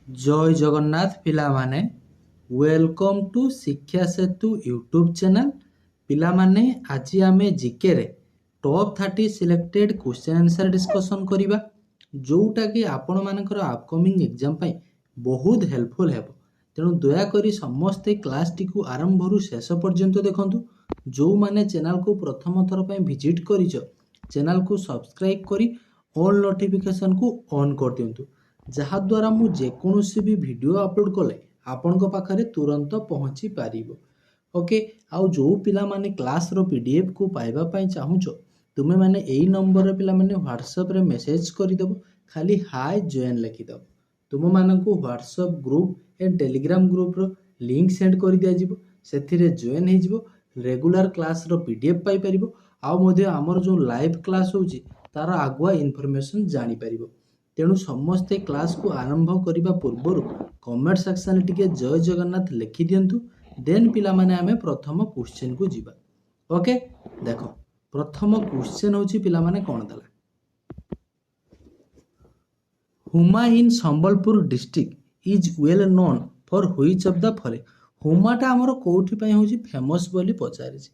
जय Jagannath पिलामाने welcome to शिक्षा सेतु YouTube channel पिलामाने आज आमे जीके रे top 30 selected question answer discussion करिबा जोटा कि आपण मानकर अपकमिंग एग्जाम पई बहुत हेल्पफुल हेबो। तेणु दया करी समस्ते क्लास टी को आरंभ रु शेष पर्यंत देखंतु। जो माने चैनल को प्रथम थर पई विजिट करिचो चैनल को सब्सक्राइब करी ऑल नोटिफिकेशन को ऑन कर दियंतु जहाद्वारा मु जेकोसी भी वीडियो अपलोड कले आपण पाखे तुरंत पहुँची पार। ओके आउ जो पिला माने क्लास रो पीडीएफ को पाइबा पई चाहुचो तुमे माने एई नंबर रे पिला माने व्हाट्सएप रे मेसेज कर देबो खाली हाय जॉइन लिखि दबो। तुम मानकु WhatsApp group and Telegram group रो लिंक सेंड कर दिया जिवो सेथिरे जॉइन हे जिवो रेगुलर क्लास रो पीडीएफ पाई परिबो आउ मध्ये हमर जो लाइव क्लास होउची तार आगुआ इन्फॉर्मेशन जानि परिबो। तेणु समस्ते क्लास को आरंभ करने पूर्व कमेंट सेक्शन टिके जय जगन्नाथ लिखि दियंतु देन पिला माने आमे प्रथम क्वेश्चन को जीवा। ओके देखो प्रथम क्वेश्चन होची पिला माने कोन दला Huma in Sambalpur district is well known for which of the following. हुमाटा हमर कोठी पई होची फेमस बोली पचारि छी।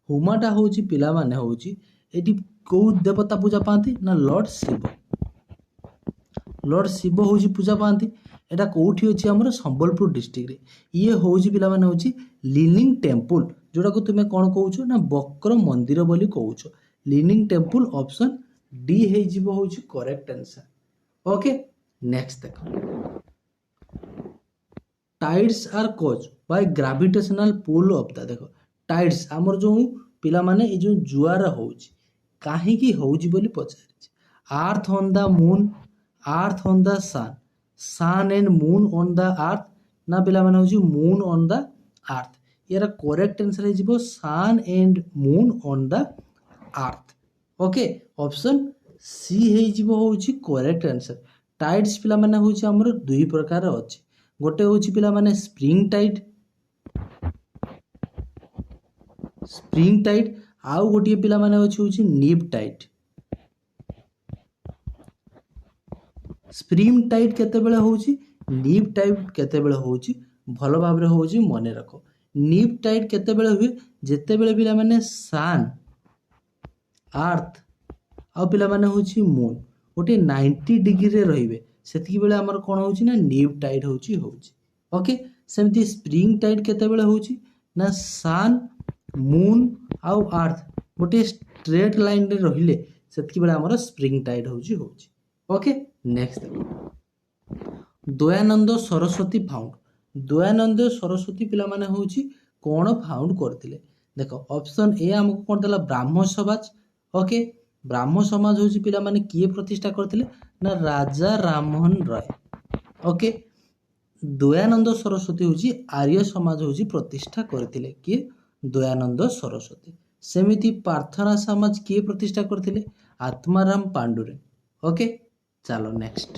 हुमाटा होची पिला माने होची एटी को देवता पूजा पाती ना लॉर्ड शिव। लॉर्ड शिव हूँ पूजा पाती एटा कौटी अच्छी आम संबलपुर डिस्ट्रिक्ट रे ये हूँ पिला माने होची लीनिंग टेम्पल जोटा को तुम्हें कौन कौच ना बक्र मंदिर बोली कौच लीनिंग टेम्पल ऑप्शन डी हो करेक्ट आंसर। ओके नेक्स्ट देखो tides are cause by gravitational pull of the देखो टाइड्स आमर जो पिला माने ए जो जुआर होची काहे की होची बोली पचारि earth on the moon earth on the sun sun and moon on the earth ना पिला माने होची मून ऑन द अर्थ यार करेक्ट आंसर है जिवो sun and moon on the earth. Okay option C है जिवो होची करेक्ट आंसर। टाइड्स पिला माने होची हमर दुई प्रकार अछि गोटे होची पिला माने स्प्रिंग टाइड आउ गोटे पिला माने होची नीप टाइड। स्प्रिंग टाइड केते बेले होची नीप टाइड केते बेले होची भल भाबरे होची मने रखो। नीप टाइड केते बेले हुए जेते बेले पिला माने सन अर्थ आ पिला माने होची मून गोटे 90 डिग्री रे रहिबे सेति बेले हमर कोन होची ना नीप टाइड होची। ओके सेमती स्प्रिंग टाइड केते बेले होची ना सन मून आउ अर्थ गोटे स्ट्रेट लाइन रे रहिले सेति बेले हमर स्प्रिंग टाइड होची। Okay next Dayanand Saraswati found Dayanand Saraswati पिला माने होची कोन फाउंड करथिले देखो ऑप्शन ए हमको कोन देला ब्राह्मण समाज। ओके ब्राह्मण समाज होची पिला माने किए प्रतिष्ठा करथिले ना राजा राममोहन राय। ओके दयानंद सरस्वती होची आर्य समाज होची प्रतिष्ठा करथिले किए दयानंद सरस्वती। सेमिति प्रार्थना समाज किए प्रतिष्ठा करथिले आत्माराम पांडुरे। ओके चलो next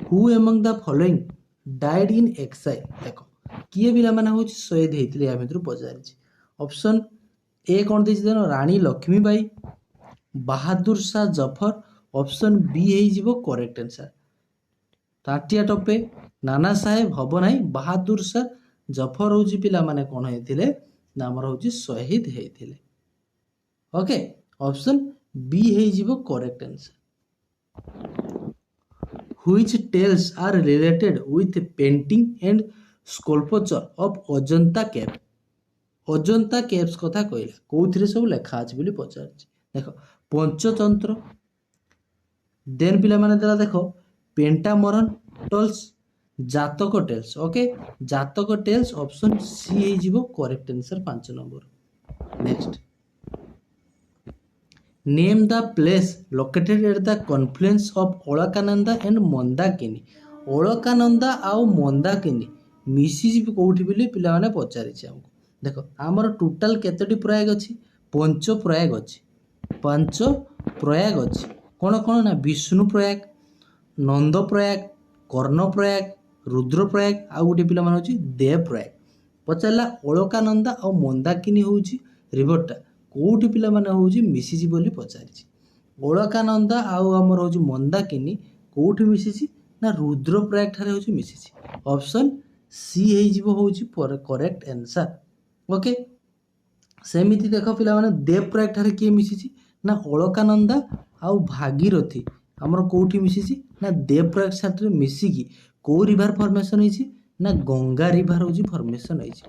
who among the following died in exile देखो किए पिला माने होची शहीद हेतिले या भितर पचारि ऑप्शन ए कोन देछि देनो रानी लक्ष्मीबाई बहादुर शाह जफर ऑप्शन बी हे जिवो करेक्ट आंसर। ताटिया टपे नाना साहेब हबो नाही बहादुर शाह जफर होची पिला माने कोन हेतिले ना हमर होची शहीद हेतिले। ओके ऑप्शन बी हे जिवो correct answer. Which tales are related with painting and sculpture of Ajanta cave Ajanta caves कथा कहला कोथिरे सब लेखा अछि बोली पचारछि देखो पंचतंत्र देन पिला माने देला देखो पेंटामरन टल्स जातक टेल्स। ओके जातक टेल्स ऑप्शन सी हे जिवो correct answer 5 number. Next name the place located at the Confluence of Alaknanda and Mandakini Alaknanda आउ मंदाकिनी मिसी कोठी बोली पिला माने पचारिछि हमको देखो हमर टोटल केतोटी प्रयाग अछि पंच प्रयाग अछि कोन कोन ना विष्णु प्रयाग नंद प्रयाग कर्ण प्रयाग रुद्र प्रयाग आउ गोटे पिला माने होछि देव प्रयाग पचारला अलकानंदा आउ मंदाकिनी होछि रिवरटा कोठी पिला माने होछि मिसिछि बोली पचारिछि अलकानंदा आउ हमर होछि मंदाकिनी कोठी मिसिछि ନା ରୁଦ୍ରପ୍ରୟାଗ ଠାରେ ହେଉଛି ମିଶିଛି। ଅପସନ୍ ସି ହେଇଯିବ ହେଉଛି କରେକ୍ଟ ଆନ୍ସର। ଓକେ, ସେମିତି ଦେଖ ପିଲାମାନେ ଦେବପ୍ରୟାଗ ଠାରେ କିଏ ମିଶିଛି ନା ଅଳକାନନ୍ଦା ଆଉ ଭାଗୀରଥୀ ଆମର କେଉଁଠି ମିଶିଛି ନା ଦେବପ୍ରୟାଗ ଠାରେ ମିଶିକି କେଉଁ ରିଭର ଫର୍ମେସନ୍ ହେଇଛି ନା ଗଙ୍ଗା ରିଭର ହେଉଛି ଫର୍ମେସନ୍ ହେଇଛି।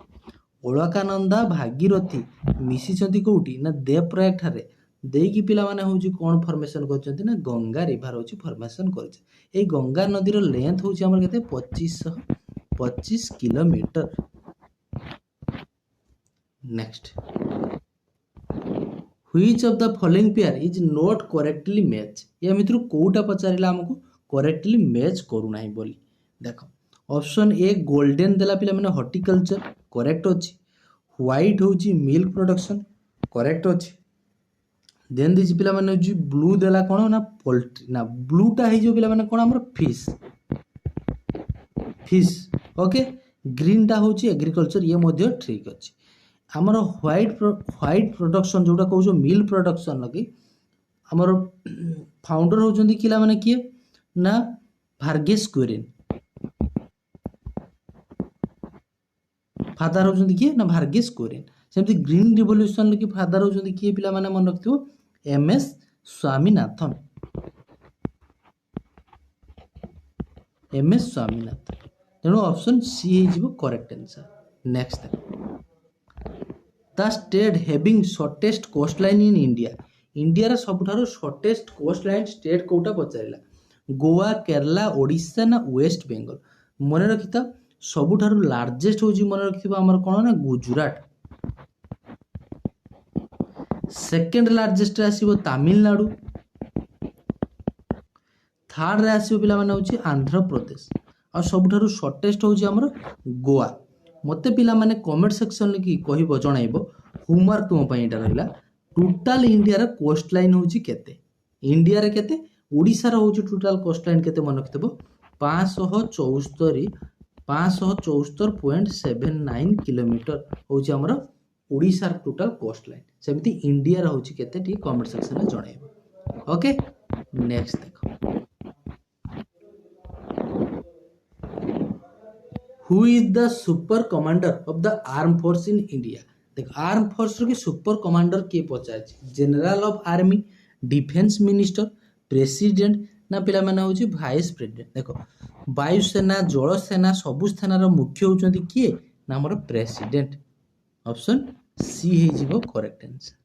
ଅଳକାନନ୍ଦା ଭାଗୀରଥୀ ମିଶିଛନ୍ତି କେଉଁଠି ନା ଦେବପ୍ରୟାଗ ଠାରେ, ଦେଇକି ପିଲାମାନେ ହେଉଛି କ'ଣ ଫର୍ମେସନ୍ କରିଛନ୍ତି ନା ଗଙ୍ଗା ରିଭର ହେଉଛି ଫର୍ମେସନ୍ କରିছে। ଏଇ ଗଙ୍ଗା ନଦୀର ଲେନ୍ଥ ହେଉଛି ଆମର କେତେ 2525 kilometre. Next, which of the following pair is not correctly match? या ଭିତରୁ କୋଉଟା ପଚାରିଲା ଆମକୁ କରେକ୍ଟଲି ମ୍ୟାଚ୍ କରୁନାହିଁ ବୋଲି। ଦେଖ ଅପସନ୍ ଏ ଗୋଲ୍ଡେନ୍ ଦେଲା ପିଲାମାନେ ହର୍ଟିକଲଚର କରେକ୍ଟ ଅଛି, ହ୍ୱାଇଟ୍ ହେଉଛି ମିଲ୍କ ପ୍ରଡକ୍ସନ୍ କରେକ୍ଟ ଅଛି, ଦେନ୍ ଦେଇଛି ପିଲାମାନେ ହେଉଛି ବ୍ଲୁ ଦେଲା କ'ଣ ନା ପୋଲ୍ଟ୍ରି, ନା ବ୍ଲୁଟା ହେଇଯିବ ପିଲାମାନେ କ'ଣ ଆମର ଫିସ୍। ଓକେ, ଗ୍ରୀନଟା ହେଉଛି ଏଗ୍ରିକଲଚର, ଇଏ ମଧ୍ୟ ଠିକ୍ ଅଛି। ଆମର ହ୍ୱାଇଟ୍ ପ୍ରଡକ୍ସନ୍ ଯେଉଁଟା କହୁଛ ମିଲ୍ ପ୍ରଡକ୍ସନ୍ କି ଆମର ଫାଉଣ୍ଡର ହେଉଛନ୍ତି ପିଲାମାନେ କିଏ ନା ଭାର୍ଗେସ୍ କୁରିଏନ୍, ଫାଦର ହେଉଛନ୍ତି କିଏ ନା ଭାର୍ଗେସ୍ କୁରିଏନ୍। ସେମିତି ଗ୍ରୀନ୍ ରିଭଲ୍ୟୁସନ୍ କି ଫାଦର ହେଉଛନ୍ତି କିଏ ପିଲାମାନେ ମନେ ରଖିଥିବ MS ସ୍ୱାମୀନାଥନ୍। ତେଣୁ ଅପସନ୍ ସି ହେଇଯିବ correct answer. Next, the state having shortest coast line in India. ଇଣ୍ଡିଆର ସବୁଠାରୁ ସର୍ଟେଷ୍ଟ କୋଷ୍ଟ ଲାଇନ୍ ଷ୍ଟେଟ୍ କୋଉଟା ପଚାରିଲା, ଗୋଆ, କେରଲା, ଓଡ଼ିଶା ନା ୱେଷ୍ଟ ବେଙ୍ଗଲ। ମନେ ରଖିଥାଅ ସବୁଠାରୁ ଲାର୍ଜେଷ୍ଟ ହେଉଛି ମନେ ରଖିଥିବ ଆମର କ'ଣ ନା ଗୁଜୁରାଟ, ସେକେଣ୍ଡ ଲାର୍ଜେଷ୍ଟରେ ଆସିବ ତାମିଲନାଡୁ, ଥାର୍ଡରେ ଆସିବ ପିଲାମାନେ ହେଉଛି ଆନ୍ଧ୍ରପ୍ରଦେଶ, ଆଉ ସବୁଠାରୁ ସର୍ଟେଷ୍ଟ ହେଉଛି ଆମର ଗୋଆ। ମୋତେ ପିଲାମାନେ କମେଣ୍ଟ ସେକ୍ସନରେ କି କହିବ ଜଣାଇବ ହୋମୱାର୍କ ତୁମ ପାଇଁ ଏଇଟା ରହିଲା। ଟୋଟାଲ ଇଣ୍ଡିଆର କୋଷ୍ଟ ଲାଇନ୍ ହେଉଛି କେତେ, ଇଣ୍ଡିଆରେ କେତେ, ଓଡ଼ିଶାର ହେଉଛି ଟୋଟାଲ କୋଷ୍ଟ ଲାଇନ୍ କେତେ ମନେ ରଖିଥିବ 574.79 କିଲୋମିଟର ହେଉଛି ଆମର ଓଡ଼ିଶାର ଟୋଟାଲ କୋଷ୍ଟ ଲାଇନ୍। ସେମିତି ଇଣ୍ଡିଆର ହେଉଛି କେତେ ଟିକେ କମେଣ୍ଟ ସେକ୍ସନରେ ଜଣାଇବ। ଓକେ, ନେକ୍ସଟ ଦେଖ, who is the super commander of the armed force in India? ଦେଖ ଆର୍ମ ଫୋର୍ସର କି ସୁପର କମାଣ୍ଡର କିଏ ପଚାରିଛି, general of army, defence minister, president ନା ପିଲାମାନେ ହେଉଛି ଭାଇସ୍ ପ୍ରେସିଡେଣ୍ଟ। ଦେଖ ବାୟୁସେନା, ଜଳସେନା ସବୁ ସେନାର ମୁଖ୍ୟ ହେଉଛନ୍ତି କିଏ ନା ଆମର ପ୍ରେସିଡେଣ୍ଟ। ଅପସନ୍ ସି ହେଇଯିବ correct answer.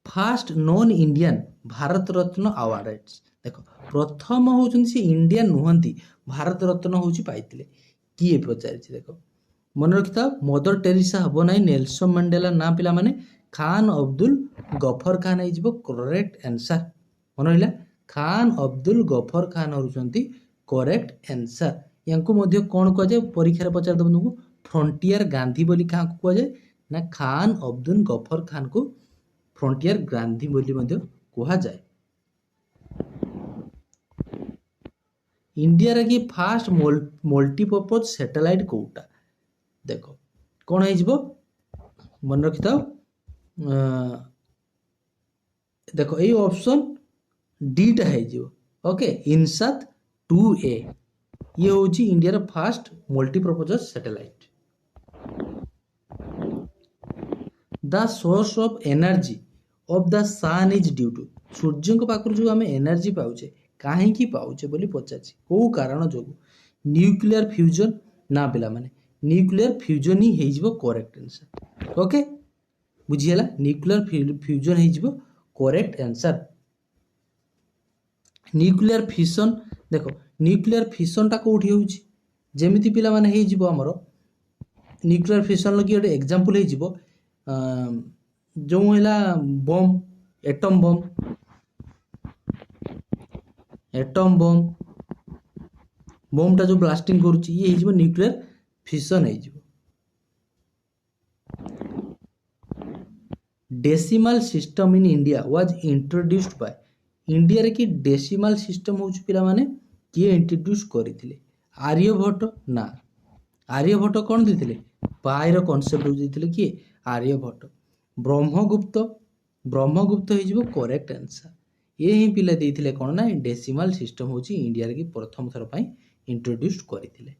First non Indian Bharat Ratna award. ଦେଖ ପ୍ରଥମ ହେଉଛନ୍ତି ସେ ଇଣ୍ଡିଆନ୍ ନୁହନ୍ତି, ଭାରତ ରତ୍ନ ହେଉଛି ପାଇଥିଲେ, କିଏ ପଚାରିଛି ଦେଖ ମନେ ରଖିଥାଅ ମଦର ଟେରେସା ହେବ ନାହିଁ, ନେଲସନ ମଣ୍ଡେଲା ନା ପିଲାମାନେ ଖାନ୍ ଅବଦୁଲ ଗଫର ଖାନ୍ ହେଇଯିବ କରେକ୍ଟ ଆନ୍ସର। ମନେ ରହିଲା ଖାନ୍ ଅବଦୁଲ ଗଫର ଖାନ୍ ହେଉଛନ୍ତି କରେକ୍ଟ ଆନ୍ସର। ୟାଙ୍କୁ ମଧ୍ୟ କ'ଣ କୁହାଯାଏ ପରୀକ୍ଷାରେ ପଚାରିଦେବ ତୁମକୁ ଫ୍ରଣ୍ଟିୟର ଗାନ୍ଧୀ ବୋଲି କାହାକୁ କୁହାଯାଏ ନା ଖାନ୍ ଅବଦୁଲ ଗଫର ଖାନ୍କୁ ଫ୍ରଣ୍ଟିୟର ଗାନ୍ଧୀ ବୋଲି ମଧ୍ୟ କୁହାଯାଏ। ଇଣ୍ଡିଆର କି ଫାଷ୍ଟ ମଲ୍ଟିପର୍ପଜ ସ୍ୟାଟେଲାଇଟ୍ କୋଉଟା, ଦେଖ କ'ଣ ହେଇଯିବ ମନେ ରଖିଥାଅ, ଦେଖ ଏଇ ଅପସନ୍ ଡିଟା ହେଇଯିବ। ଓକେ, ଇନସାତ 2A ଇଏ ହେଉଛି ଇଣ୍ଡିଆର first multipurpose satellite. The source of energy of the sun is due to, ସୂର୍ଯ୍ୟଙ୍କ ପାଖରୁ ଯେଉଁ ଆମେ ଏନର୍ଜି ପାଉଛେ କାହିଁକି ପାଉଛେ ବୋଲି ପଚାରିଛି, କେଉଁ କାରଣ ଯୋଗୁଁ, ନ୍ୟୁକ୍ଲିୟର ଫ୍ୟୁଜନ୍ ନା ପିଲାମାନେ ନ୍ୟୁକ୍ଲିୟର ଫ୍ୟୁଜନ୍ ହିଁ ହେଇଯିବ କରେକ୍ଟ ଆନ୍ସର। ଓକେ, ବୁଝିହେଲା ନ୍ୟୁକ୍ଲିୟର ଫ୍ୟୁଜନ୍ ହେଇଯିବ କରେକ୍ଟ ଆନ୍ସର। ନ୍ୟୁକ୍ଲିୟର ଫିସନ୍, ଦେଖ ନ୍ୟୁକ୍ଲିୟର ଫିସନ୍ଟା କେଉଁଠି ହେଉଛି, ଯେମିତି ପିଲାମାନେ ହେଇଯିବ ଆମର ନ୍ୟୁକ୍ଲିୟର ଫିସନ୍ର କି ଗୋଟେ ଏକ୍ଜାମ୍ପଲ୍ ହେଇଯିବ ଯେଉଁ ହେଲା ବମ୍, ଏଟମ୍ ବମ୍, ବମ୍ଟା ଯେଉଁ ବ୍ଲାଷ୍ଟିଂ କରୁଛି ଇଏ ହେଇଯିବ ନ୍ୟୁକ୍ଲିୟର ଫିସନ୍ ହେଇଯିବ। Decimal system in India was introduced by, ଇଣ୍ଡିଆରେ କି ଡେସିମାଲ ସିଷ୍ଟମ ହେଉଛି ପିଲାମାନେ କିଏ ଇଣ୍ଟ୍ରୋଡ୍ୟୁସ୍ କରିଥିଲେ, ଆର୍ଯ୍ୟଭଟ୍ଟ ନା ଆର୍ଯ୍ୟଭଟ୍ଟ କ'ଣ ଦେଇଥିଲେ ପାଇର କନସେପ୍ଟ ଦେଇଥିଲେ କିଏ ଆର୍ଯ୍ୟଭଟ୍ଟ। ବ୍ରହ୍ମଗୁପ୍ତ ହେଇଯିବ କରେକ୍ଟ ଆନ୍ସର। ये ही पिला देइथिले कोन ना डेसिमल सिस्टम होची इंडिया रे की प्रथम थर पई इंट्रोड्यूस करथिले।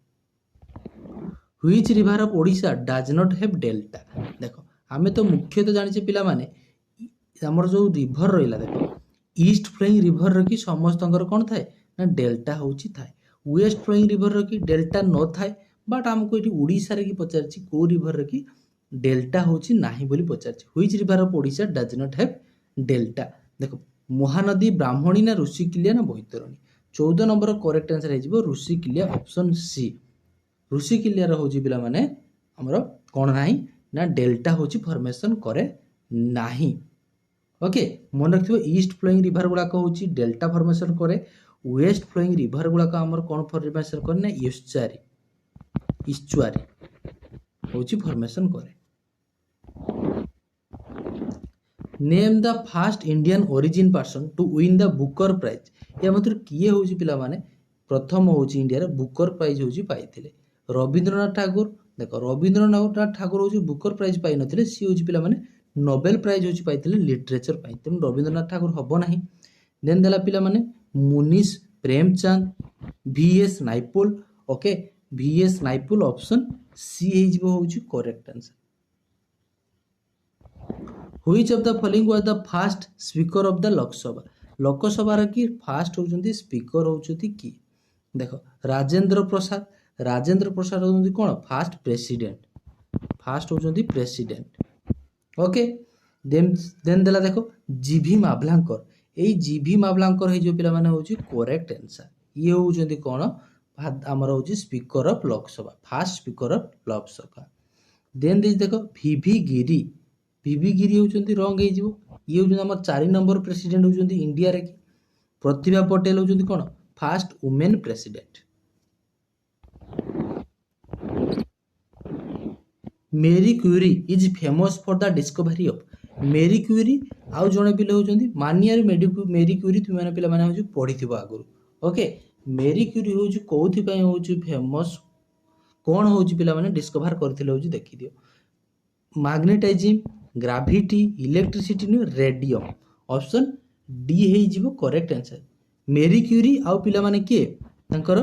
Which river of Odisha does not have delta. देखो आमे तो मुख्यतः जानिछे पिला माने हमर जो रिवर रहिला देखो ईस्ट फ्लोइंग रिवर रो की समस्तंकर कोन थाए ना डेल्टा होची थाए। वेस्ट फ्लोइंग रिवर रो की डेल्टा न थाए बट हमको एटी ओडिशा रे की पचारची को रिवर रो की डेल्टा होची नाही बोली पचारची। Which river of Odisha does not have delta. देखो महानदी ब्राह्मणी ना ऋषिकुल्या ना बैतरणी। 14 नंबर करेक्ट आंसर है जिवो ऋषिकुल्या ऑप्शन सी। ऋषिकुल्या रो होची पिला माने हमरो कोन नाही ना डेल्टा होची फॉर्मेशन करे नाही। ओके मन रखिबो ईस्ट फ्लोइंग रिवर गुडा को होची डेल्टा फॉर्मेशन करे। वेस्ट फ्लोइंग रिवर गुडा का हमर कोन फॉर्मेशन करे ना इस्चुआरी होची फॉर्मेशन करे। Name the first Indian origin person to win the Booker prize. या मतलब किए होची पिला माने प्रथम होची इंडिया रे बुकर प्राइज होची पाइथिले रविंद्रनाथ ठाकुर। देखो रविंद्रनाथ ठाकुर होची बुकर प्राइज पाइ नथिले सी होची पिला माने नोबेल प्राइज होची पाइथिले लिटरेचर पाइ तेनु रविंद्रनाथ ठाकुर हबो नाही। देन देला पिला माने Munshi Premchand VS Naipaul. Okay VS Naipaul option C हे जिवो होची correct answer. Which of the following was the first speaker of the Lok Sabha. Lok Sabha रे की फर्स्ट होचंती स्पीकर होचंती की देखो राजेंद्र प्रसाद। राजेंद्र प्रसाद होचंती कोन फर्स्ट प्रेसिडेंट। फर्स्ट होचंती प्रेसिडेंट। ओके देन देला देखो जीवी मावलांकर। एई जीवी मावलांकर हे जो पिला माने होची करेक्ट आंसर। ये होचंती कोन हमर होची speaker of Lok Sabha first speaker of Lok Sabha. Then देखो वीवी गिरी। वीवी गिरी होचंती रंग हे जिवो ये होचंती हमर 4 नंबर प्रेसिडेंट होचंती इंडिया रे की। प्रतिभा पटेल होचंती कोन first women president. Marie Curie is famous for the discovery of. Marie Curie आउ जणे पिले होचंती मानियर मेरी क्यूरी तुम माने पिला माने होची पढिथिबो आगुरु। ओके मेरी क्यूरी होची कोथि पय होची फेमस कोन होची पिला माने डिस्कवर करथिले होची देखि दियो। मैग्नेटिज्म ग्रेविटी इलेक्ट्रिसिटी नु रेडियम ऑप्शन डी हे जिवो करेक्ट आंसर। मेरी क्यूरी आउ पिला माने के तांकर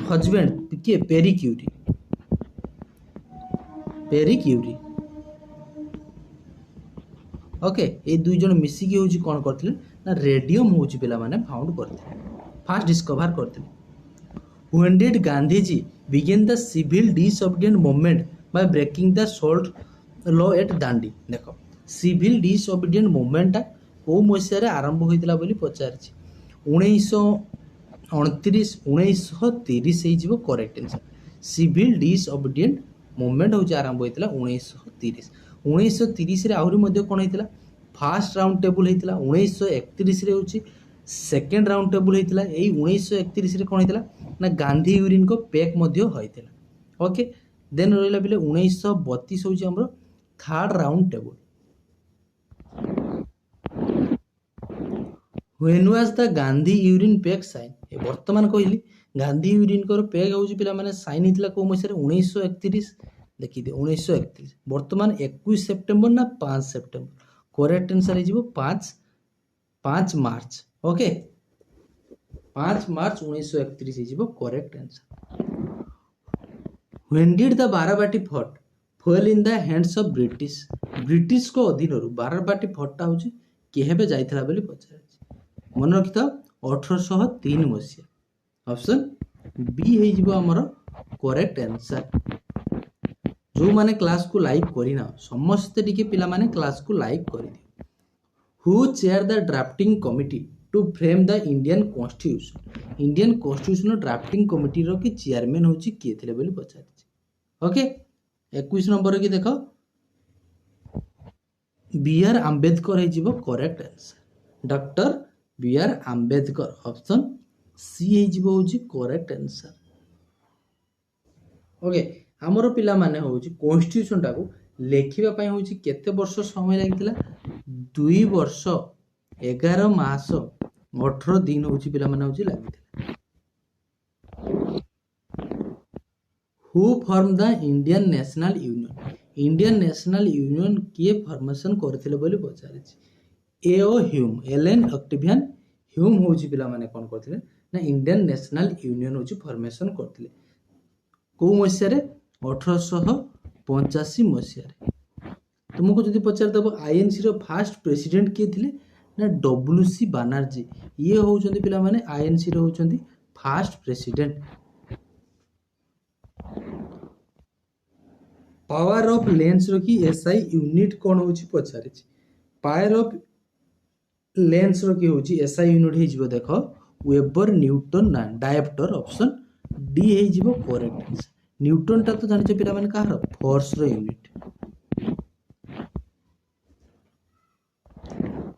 हस्बैंड के Pierre Curie. Pierre Curie okay ए दुई जन मिसी के होची कोन करथिले ना रेडियम होची पिला माने फाउंड करथिले फर्स्ट डिस्कवर करथिले। When did Gandhiji begin the civil disobedience movement by breaking the salt law at Dandi। देखो सिविल डिसओबीडिएंट मूवमेंट को मसिया रे आरंभ होइतिला बोली पचारछि 1929 1930 हे जिवो करेक्ट आंसर। सिविल डिसओबीडिएंट मूवमेंट होछि आरंभ होइतिला 1930। 1930 रे आहुरी मध्ये कोन हेतिला फर्स्ट राउंड टेबल हेतिला। 1931 रे होछि सेकंड राउंड टेबल हेतिला। एई 1931 रे कोन हेतिला ना गांधी यूरिन को पैक मध्ये होइतिला। ओके देन रहिला बिले 1932 होछि हमरो third round table. When was the Gandhi Irwin pact sign. ए वर्तमान कहली गांधी यूरिन को पैक होछि पिला माने साइन हितला को मसिया रे 1931 देखि दे 1931 वर्तमान 21 सितंबर ना 5 सितंबर करेक्ट आंसर हे जिवो 5 मार्च। ओके 5 मार्च 1931 हे जिवो correct answer. When did the Barabati fort fall in the hands of British. British को अधीन रु बाराबाटी फोर्टटा होछि केहेबे जाइथला बोली पचारछि मन रखिता 1803 मसिया ऑप्शन बी हे जिवो हमर करेक्ट आंसर। जो माने क्लास को लाइक करिना समस्त टिके पिला माने क्लास को लाइक करि दियो। Who chair the drafting committee to frame the Indian constitution. Indian constitution drafting committee रो की चेयरमैन होची किए थिले बोली पचारछि। ओके 21 नंबर की देखो बी आर आंबेडकर हे जिवो correct answer. Doctor B R Ambedkar option C हे जिवो होची करेक्ट आंसर। ओके हमरो पिला माने होची कॉन्स्टिट्यूशन टाको लेखिबा पई होची केते वर्ष समय लागितला 2 वर्ष 11 मास 18 दिन होची पिला माने होची लागितला। Who form the Indian national union. Indian national union किए फॉर्मेशन करथिले बोली पचारछि। A O Hume Allan Octavian Hume होची पिला माने कोन करथिले ना इंडियन नेशनल यूनियन होची फॉर्मेशन करथिले को मसिया रे 1885 मसिया रे तुमको जदि पचार दबो आईएनसी रो फर्स्ट प्रेसिडेंट किए थिले ना डब्ल्यूसी बनर्जी ये होचंदी पिला माने आईएनसी रो होचंदी first president power of lens रो की एसआई यूनिट कोन होची पचारे पावर ऑफ लेंस रो की होची एसआई यूनिट हे जिवो देखो वेबर न्यूटन ना डायोप्टर ऑप्शन डी हे जिवो करेक्ट आंसर न्यूटन ता तो जानिछ पिला माने कहार फोर्स रो unit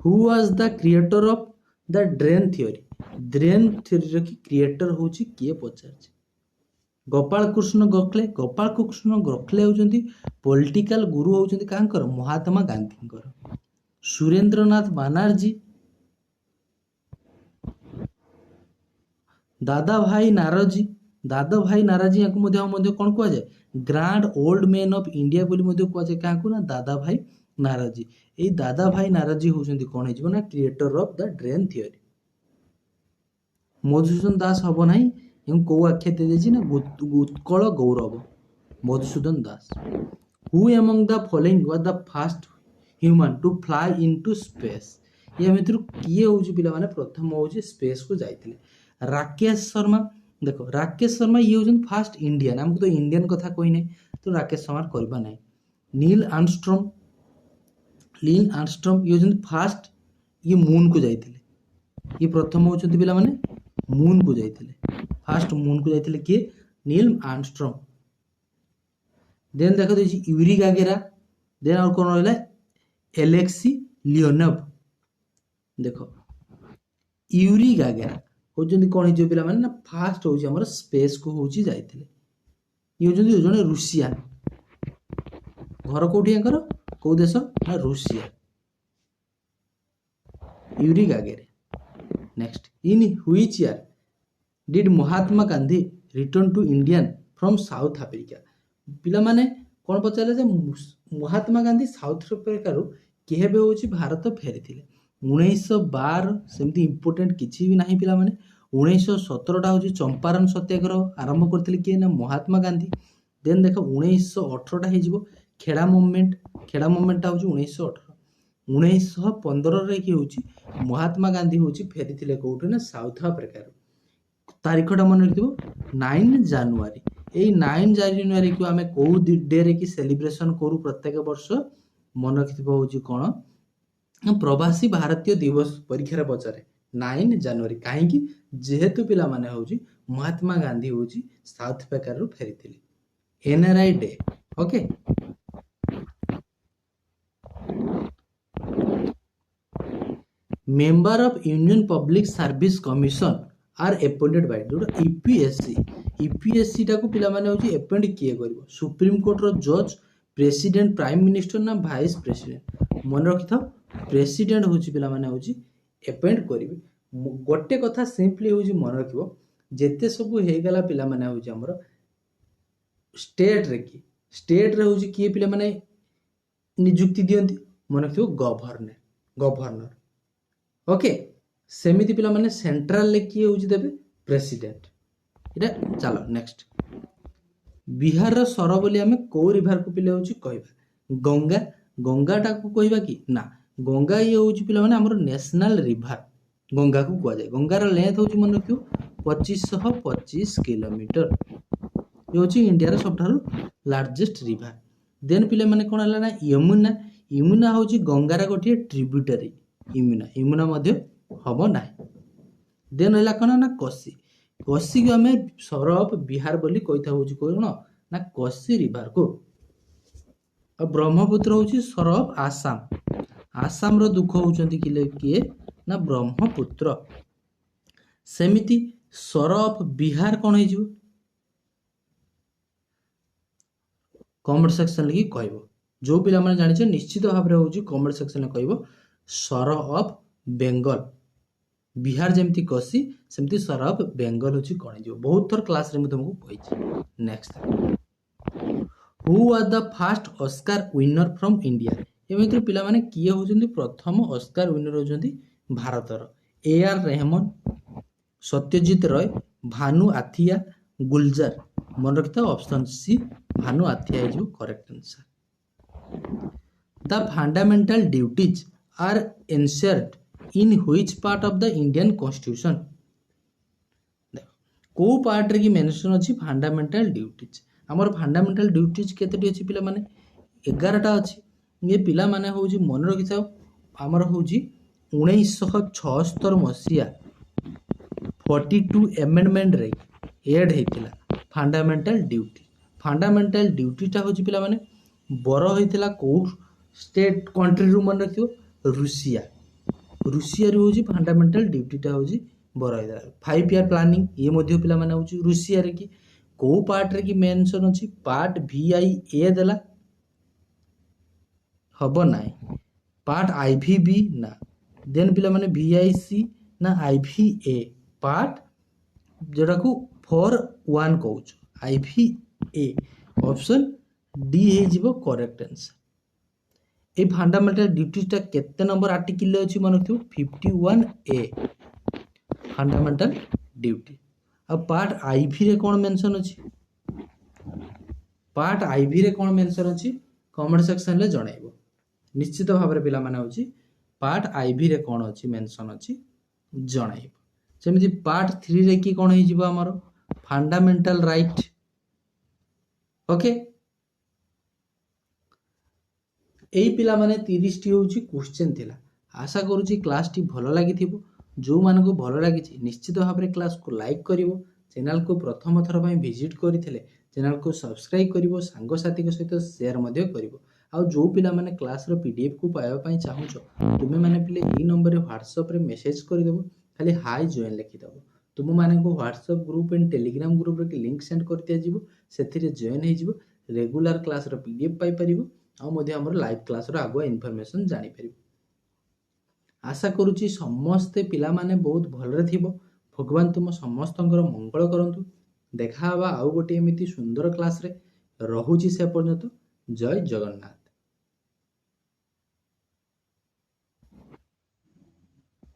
who was the creator of the drain theory रो की क्रिएटर होची किए पचारछ गोपाल कृष्ण गोखले होचंती पॉलिटिकल गुरु होचंती कांकर महात्मा गांधी सुरेंद्रनाथ बनर्जी दादा भाई नाराजी याकु मध्ये कोन कुआ जाय grand old man of India बोली मध्ये कुआ जाय काकू ना दादा भाई नाराजी ए दादा भाई नाराजी होचंती कोन हेजिबो ना creator of the drain theory Madhusudan Das हबो नाही एम को आख्या दे देछि ना Utkal Gaurav Madhusudan Das who among the following was the first human to fly into space ये मित्र किए होची पिला माने प्रथम होची स्पेस को जाइथिले राकेश शर्मा देखो राकेश शर्मा ये होचन फर्स्ट इंडियन हमको तो इंडियन कथा कोई नहीं तो राकेश शर्मा करबा नहीं नील आर्मस्ट्रॉन्ग ये होचन फर्स्ट ये मून को जाइथिले ये प्रथम होचन पिला माने मून को जाइथिले फर्स्ट मून को जाइथिले के नील आर्मस्ट्रॉन्ग देन देखो देछि यूरी गागेरा देन और कोन रहला एलेक्सी लियोनोव देखो यूरी गागेरा होचंदी कोन हिजो पिला माने ना फास्ट होची हमर स्पेस को होची जाइथिले ये होचंदी जने रूसिया घर कोठी अंकर को देश ना रूसिया Yuri Gagarin next in which year did Mahatma Gandhi return to Indian from South Africa पिला माने कोन पचाले जे महात्मा गांधी साउथ अफ्रीका रो केबे होची भारत फेरिथिले 1912 सेमती इंपोर्टेंट किछि भी नाही पिला माने 1917 टा होची चंपारण सत्याग्रह आरंभ करथिले के ना महात्मा गांधी देन देखो 1918 टा हे जिवो खेड़ा मूवमेंट टा होची 1918 1915 रे की होची महात्मा गांधी होची फेरिथिले कोउठे ना साउथ अफ्रीका रो तारीखटा मन रखिबो 9 जनवरी ए 9 जनवरी को आमे को डे रे की सेलिब्रेशन करू प्रत्येक वर्ष मन रखिबो होची कोन प्रवासी भारतीय दिवस परीक्षा पचारे 9 जनवरी कहीं जेहेतु पिला माने होची महात्मा गांधी होची साउथ अफ्रीका रो फेरिथिले NRI day okay member of union public service commission are appointed by जो ईपीएससी टा को पिला माने होची अपॉइंट किए करबो सुप्रीम कोर्ट रो जज प्रेसिडेंट प्राइम मिनिस्टर ना वाइस प्रेसिडेंट मन रखि था प्रेसिडेंट होची पिला माने होची अपॉइंट करिवे गोटे कथा सिंपली होची मन रखिबो जेते सब हे गला पिला माने होची हमर स्टेट रे होची किए पिला माने नियुक्ति दियंती मन रखिबो गवर्नर ओके सेमिति पिला माने सेंट्रल ले किए होची देबे प्रेसिडेंट इटा चलो नेक्स्ट बिहार रो सर बोली हमें को रिवर को पिले होची कहबा गंगा टा को कहबा कि ना गंगा ये होची पिला माने हमर नेशनल रिवर गंगा को कहवा जाय गंगा रो लेंथ होची मन रखियो 2525 किलोमीटर ये होची इंडिया रो सबठारु लार्जेस्ट रिवर देन पिले माने कोन हला ना यमुना होची गंगा रा गोटे ट्रिब्यूटरी यमुना मध्ये हबो नाही देन हला कोन ना कोसी को हमें सर ऑफ बिहार बोली कहिता होची कोन ना कोसी रिवर को और ब्रह्मपुत्र होची सर ऑफ आसाम रो दुख होचंती किए ना ब्रह्मपुत्र सेमिति सर ऑफ बिहार कोन हे जिवो कमेंट सेक्शन लगी कहबो जो पिला माने जानि छ निश्चित भाव रे होची कमेंट सेक्शन ले कहबो सर ऑफ बेंगल बिहार जेमती कोसी सेमती सर ऑफ बेंगल होची कोन जिवो बहुत थर क्लास रे म तुमको कहि next who was the first Oscar winner from India एमिति पिलामाने किए होउछन्ति प्रथम ऑस्कार विनर होउछन्ति भारतर AR रहमान, सत्यजित रॉय, भानु आथिया, गुलजार। मन रखिता option C Bhanu Athaiya is correct answer. The fundamental duties are enshrined in which part of the Indian Constitution? को पार्ट रे की मेंशन अछि फंडामेंटल ड्यूटीज। हमर फंडामेंटल ड्यूटीज केतेटी अछि पिला माने 11 टा अछि। ये पिला माने होउछि मन रखिथाओ हमर होउछि 1976 मसिया 42 अमेंडमेंट रे एड हेतिला फंडामेंटल ड्यूटी। फंडामेंटल ड्यूटी टा होउछि पिला माने बर हेतिला को स्टेट कंट्री रु मन रखियो रूसिया। रूसिया रे होउछि फंडामेंटल ड्यूटी टा होउछि बर हेतिला 5 ईयर प्लानिंग ये मध्ये पिला माने होउछि रूसिया रे की को पार्ट रे की मेंशन अछि पार्ट VIA देला हबो नाइ पार्ट IVB ना देन पिला माने VIC ना IVA पार्ट जेटा को 4-1 कहउछ IVA ऑप्शन डी हे जिवो correct answer. A fundamental duties टा केते नंबर आर्टिकल ले अछि मन रखियो 51A फंडामेंटल ड्यूटी। अब पार्ट IV रे कोन मेंशन अछि पार्ट IV रे कोन मेंशन अछि कमेंट सेक्शन ले जणाइबो निश्चित भाव रे पिला माने होछि पार्ट IV रे कोन अछि मेंशन अछि जणाइबो। जेमिति पार्ट 3 रे की कोन हे जिवो हमर फंडामेंटल राइट ओके। एई पिला माने 30 टी होउछि क्वेश्चन थिला। आशा करूछि क्लास टी भलो लागिथिबो। जो मान को भलो लागिछि निश्चित भाव रे क्लास को लाइक करिवो, चैनल को प्रथम थर पई विजिट करिथिले चैनल को सब्सक्राइब करिवो, सांग साथी के सहित शेयर मध्ये करिवो। आ जो पिला माने क्लास रो PDF को पाया पई चाहुछो तुमे माने पिले ई नंबर रे WhatsApp रे मेसेज करि देबो, खाली हाय जॉइन लिखि देबो। तुम माने को WhatsApp group and Telegram group रे लिंक सेंड कर दिया जिवो, सेथिरे जॉइन हे जिवो, रेगुलर क्लास रो PDF पाई परिवो आ मध्ये हमर लाइव क्लास रो आगो इन्फॉर्मेशन जानि परिवो। आशा करूची समस्ते पिला माने बहुत भलरे थिबो। भगवान तुम समस्तंकर मंगल करंतु। देखा हवा आउ गोटे एमिति सुंदर क्लास रे रहुची से पर्यंत। जय जगन्नाथ।